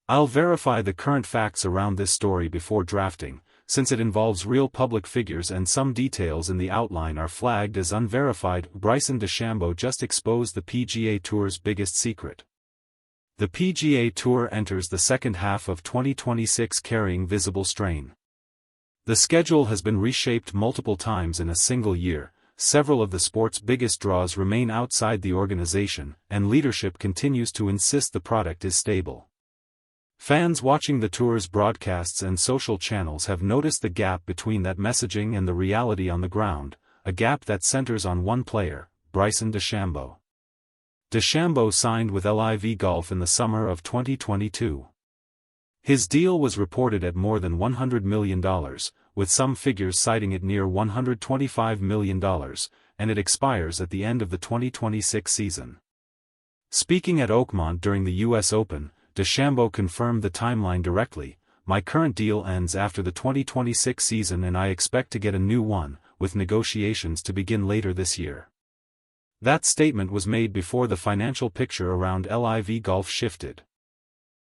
I'll verify the current facts around this story before drafting, since it involves real public figures and some details in the outline are flagged as unverified. Bryson DeChambeau just exposed the PGA Tour's biggest secret. The PGA Tour enters the second half of 2026 carrying visible strain. The schedule has been reshaped multiple times in a single year, several of the sport's biggest draws remain outside the organization, and leadership continues to insist the product is stable. Fans watching the tour's broadcasts and social channels have noticed the gap between that messaging and the reality on the ground, a gap that centers on one player, Bryson DeChambeau. DeChambeau signed with LIV Golf in the summer of 2022. His deal was reported at more than $100 million, with some figures citing it near $125 million, and it expires at the end of the 2026 season. Speaking at Oakmont during the U.S. Open, DeChambeau confirmed the timeline directly. "My current deal ends after the 2026 season and I expect to get a new one, with negotiations to begin later this year." That statement was made before the financial picture around LIV Golf shifted.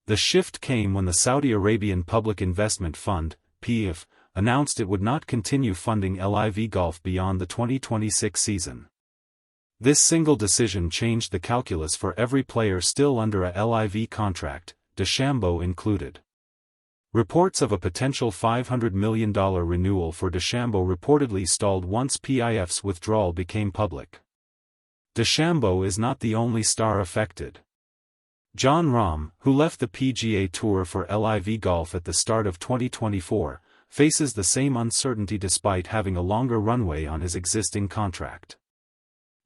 The shift came when the Saudi Arabian Public Investment Fund, PIF, announced it would not continue funding LIV Golf beyond the 2026 season. This single decision changed the calculus for every player still under a LIV contract, DeChambeau included. Reports of a potential $500 million renewal for DeChambeau reportedly stalled once PIF's withdrawal became public. DeChambeau is not the only star affected. Jon Rahm, who left the PGA Tour for LIV Golf at the start of 2024, faces the same uncertainty despite having a longer runway on his existing contract.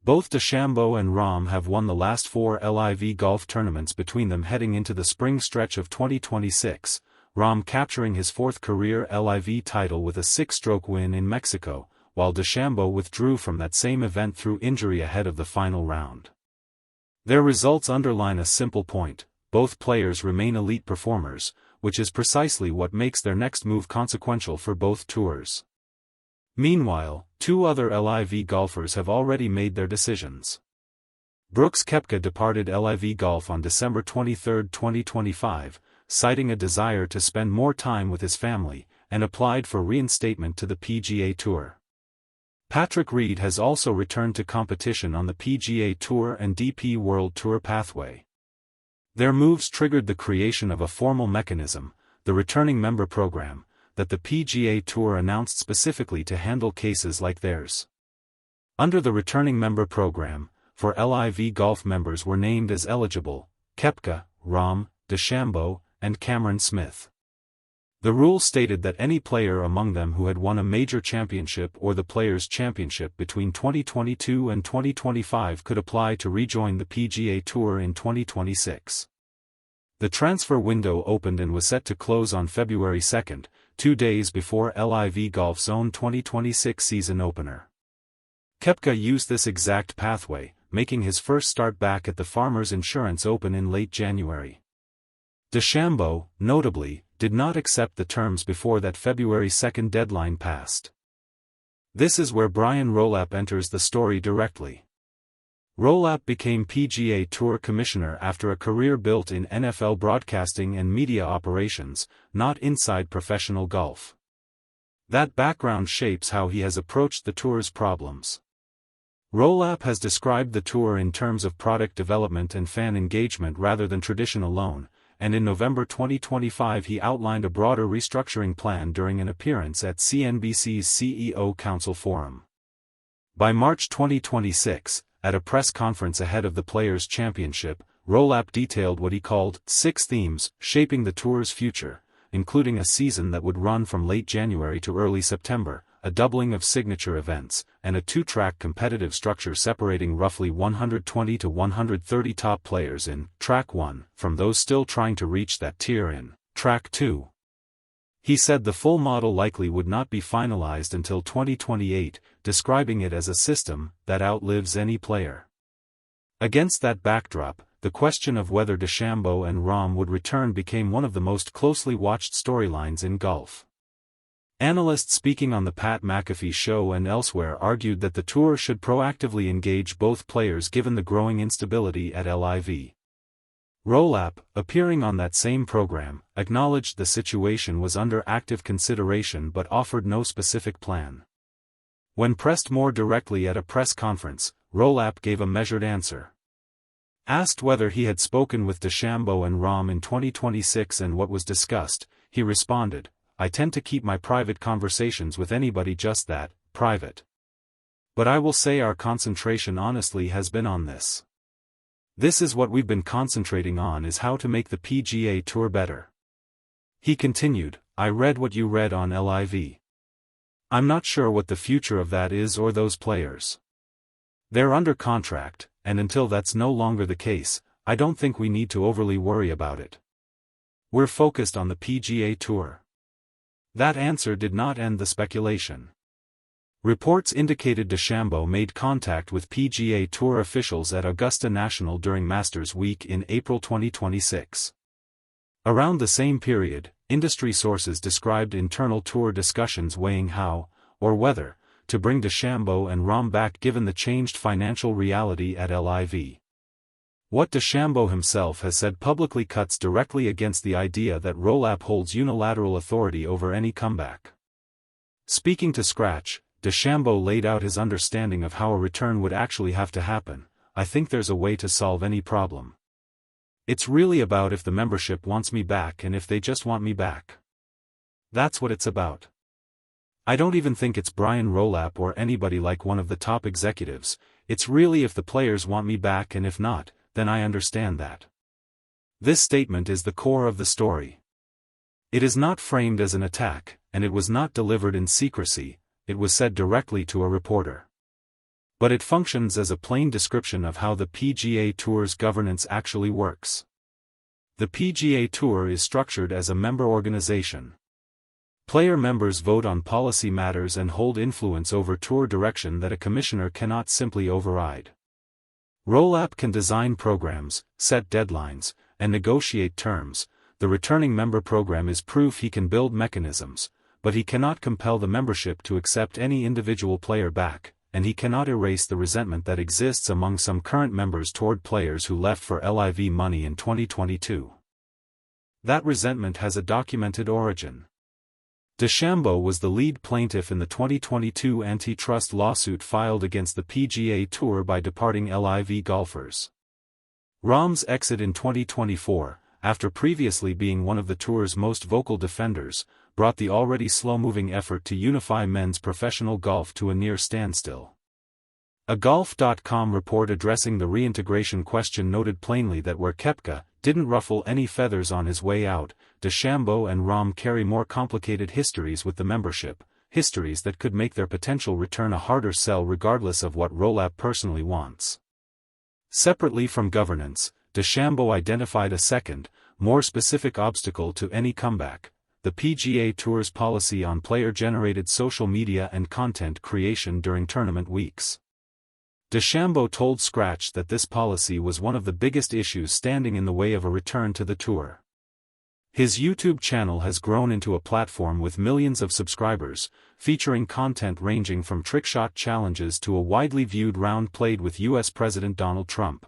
Both DeChambeau and Rahm have won the last 4 LIV Golf tournaments between them heading into the spring stretch of 2026, Rahm capturing his 4th career LIV title with a 6-stroke win in Mexico, while DeChambeau withdrew from that same event through injury ahead of the final round. Their results underline a simple point: both players remain elite performers, which is precisely what makes their next move consequential for both tours. Meanwhile, 2 other LIV golfers have already made their decisions. Brooks Koepka departed LIV Golf on December 23, 2025, citing a desire to spend more time with his family, and applied for reinstatement to the PGA Tour. Patrick Reed has also returned to competition on the PGA Tour and DP World Tour pathway. Their moves triggered the creation of a formal mechanism, the Returning Member Program, that the PGA Tour announced specifically to handle cases like theirs. Under the Returning Member Program, 4 LIV Golf members were named as eligible: Koepka, Rahm, DeChambeau, and Cameron Smith. The rule stated that any player among them who had won a major championship or the Players' Championship between 2022 and 2025 could apply to rejoin the PGA Tour in 2026. The transfer window opened and was set to close on February 2, 2 days before LIV Golf's own 2026 season opener. Koepka used this exact pathway, making his first start back at the Farmers Insurance Open in late January. DeChambeau, notably, did not accept the terms before that February 2 deadline passed. This is where Brian Rolapp enters the story directly. Rolap became PGA Tour commissioner after a career built in NFL broadcasting and media operations, not inside professional golf. That background shapes how he has approached the tour's problems. Rolap has described the tour in terms of product development and fan engagement rather than tradition alone, and in November 2025 he outlined a broader restructuring plan during an appearance at CNBC's CEO Council Forum. By March 2026, at a press conference ahead of the Players' Championship, Rolap detailed what he called 6 themes shaping the tour's future, including a season that would run from late January to early September, a doubling of signature events, and a 2-track competitive structure separating roughly 120 to 130 top players in Track 1 from those still trying to reach that tier in Track 2. He said the full model likely would not be finalized until 2028, describing it as a system that outlives any player. Against that backdrop, the question of whether DeChambeau and Rahm would return became one of the most closely watched storylines in golf. Analysts speaking on the Pat McAfee show and elsewhere argued that the tour should proactively engage both players given the growing instability at LIV. Rolap, appearing on that same program, acknowledged the situation was under active consideration but offered no specific plan. When pressed more directly at a press conference, Rolap gave a measured answer. Asked whether he had spoken with DeChambeau and Rahm in 2026 and what was discussed, he responded, "I tend to keep my private conversations with anybody just that, private. But I will say our concentration honestly has been on this. This is what we've been concentrating on, is how to make the PGA Tour better." He continued, "I read what you read on LIV. I'm not sure what the future of that is or those players. They're under contract, and until that's no longer the case, I don't think we need to overly worry about it. We're focused on the PGA Tour." That answer did not end the speculation. Reports indicated DeChambeau made contact with PGA Tour officials at Augusta National during Masters Week in April 2026. Around the same period, industry sources described internal tour discussions weighing how, or whether, to bring DeChambeau and Rahm back given the changed financial reality at LIV. What DeChambeau himself has said publicly cuts directly against the idea that Rolap holds unilateral authority over any comeback. Speaking to Scratch, DeChambeau laid out his understanding of how a return would actually have to happen. "I think there's a way to solve any problem. It's really about if the membership wants me back and if they just want me back. That's what it's about. I don't even think it's Brian Rolapp or anybody like one of the top executives. It's really if the players want me back, and if not, then I understand that." This statement is the core of the story. It is not framed as an attack, and it was not delivered in secrecy. It was said directly to a reporter. But it functions as a plain description of how the PGA Tour's governance actually works. The PGA Tour is structured as a member organization. Player members vote on policy matters and hold influence over tour direction that a commissioner cannot simply override. Rolap can design programs, set deadlines, and negotiate terms. The returning member program is proof he can build mechanisms, but he cannot compel the membership to accept any individual player back, and he cannot erase the resentment that exists among some current members toward players who left for LIV money in 2022. That resentment has a documented origin. DeChambeau was the lead plaintiff in the 2022 antitrust lawsuit filed against the PGA Tour by departing LIV golfers. Rahm's exit in 2024, after previously being one of the tour's most vocal defenders, brought the already slow-moving effort to unify men's professional golf to a near standstill. A Golf.com report addressing the reintegration question noted plainly that where Koepka didn't ruffle any feathers on his way out, DeChambeau and Rahm carry more complicated histories with the membership, histories that could make their potential return a harder sell regardless of what Rolap personally wants. Separately from governance, DeChambeau identified a second, more specific obstacle to any comeback: the PGA Tour's policy on player-generated social media and content creation during tournament weeks. DeChambeau told Scratch that this policy was one of the biggest issues standing in the way of a return to the tour. His YouTube channel has grown into a platform with millions of subscribers, featuring content ranging from trickshot challenges to a widely viewed round played with U.S. President Donald Trump.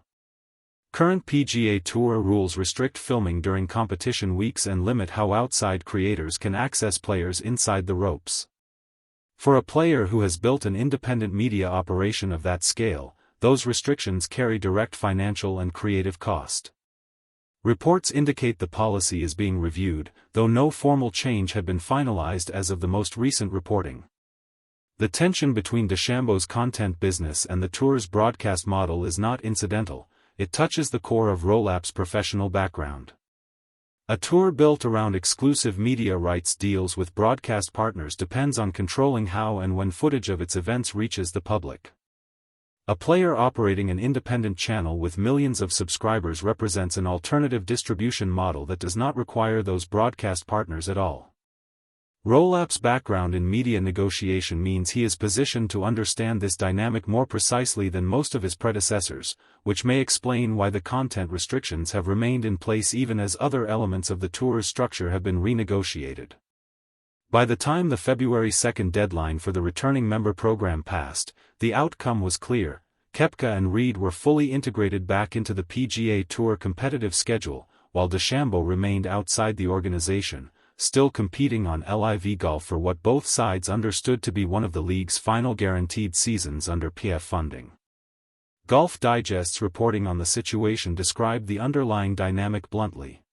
Current PGA Tour rules restrict filming during competition weeks and limit how outside creators can access players inside the ropes. For a player who has built an independent media operation of that scale, those restrictions carry direct financial and creative cost. Reports indicate the policy is being reviewed, though no formal change had been finalized as of the most recent reporting. The tension between DeChambeau's content business and the tour's broadcast model is not incidental. It touches the core of Rolap's professional background. A tour built around exclusive media rights deals with broadcast partners depends on controlling how and when footage of its events reaches the public. A player operating an independent channel with millions of subscribers represents an alternative distribution model that does not require those broadcast partners at all. Rolap's background in media negotiation means he is positioned to understand this dynamic more precisely than most of his predecessors, which may explain why the content restrictions have remained in place even as other elements of the tour's structure have been renegotiated. By the time the February 2 deadline for the returning member program passed, the outcome was clear: Koepka and Reed were fully integrated back into the PGA Tour competitive schedule, while DeChambeau remained outside the organization, still competing on LIV Golf for what both sides understood to be one of the league's final guaranteed seasons under PF funding. Golf Digest's reporting on the situation described the underlying dynamic bluntly.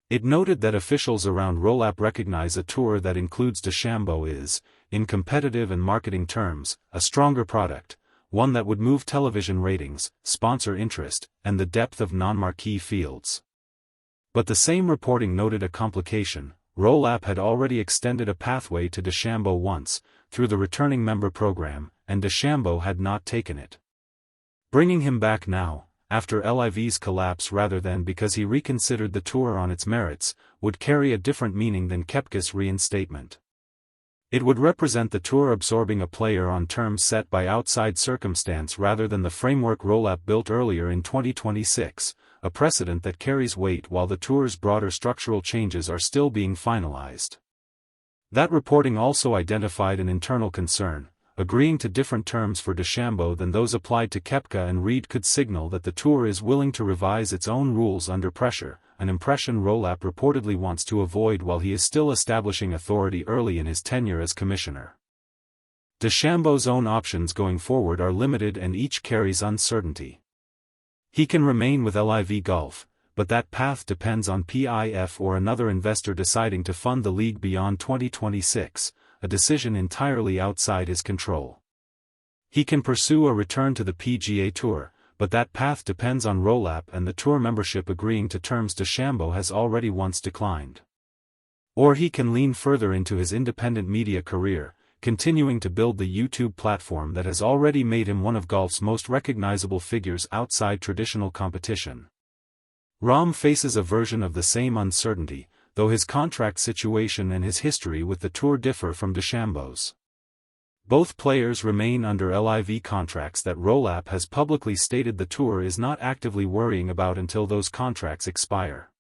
It noted that officials around Rolap recognize a tour that includes DeChambeau is, in competitive and marketing terms, a stronger product, one that would move television ratings, sponsor interest, and the depth of non-marquee fields. But the same reporting noted a complication. Rolap had already extended a pathway to DeChambeau once, through the returning member program, and DeChambeau had not taken it. Bringing him back now, after LIV's collapse rather than because he reconsidered the tour on its merits, would carry a different meaning than Koepka's reinstatement. It would represent the tour absorbing a player on terms set by outside circumstance rather than the framework Rolap built earlier in 2026, a precedent that carries weight while the tour's broader structural changes are still being finalized. That reporting also identified an internal concern. Agreeing to different terms for DeChambeau than those applied to Koepka and Reed could signal that the tour is willing to revise its own rules under pressure, an impression Rolap reportedly wants to avoid while he is still establishing authority early in his tenure as commissioner. DeChambeau's own options going forward are limited and each carries uncertainty. He can remain with LIV Golf, but that path depends on PIF or another investor deciding to fund the league beyond 2026, a decision entirely outside his control. He can pursue a return to the PGA Tour, but that path depends on Rolap and the tour membership agreeing to terms DeChambeau has already once declined. Or he can lean further into his independent media career, continuing to build the YouTube platform that has already made him one of golf's most recognizable figures outside traditional competition. Rahm faces a version of the same uncertainty, though his contract situation and his history with the tour differ from DeChambeau's. Both players remain under LIV contracts that Rolap has publicly stated the tour is not actively worrying about until those contracts expire.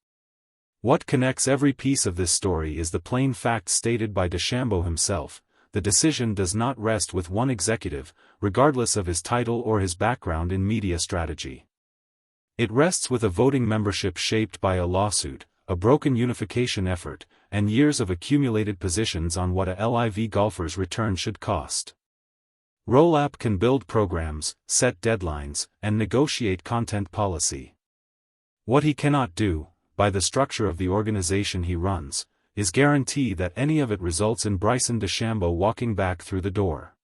What connects every piece of this story is the plain fact stated by DeChambeau himself: the decision does not rest with one executive, regardless of his title or his background in media strategy. It rests with a voting membership shaped by a lawsuit, a broken unification effort, and years of accumulated positions on what a LIV golfer's return should cost. Rolap can build programs, set deadlines, and negotiate content policy. What he cannot do, by the structure of the organization he runs, is guarantee that any of it results in Bryson DeChambeau walking back through the door.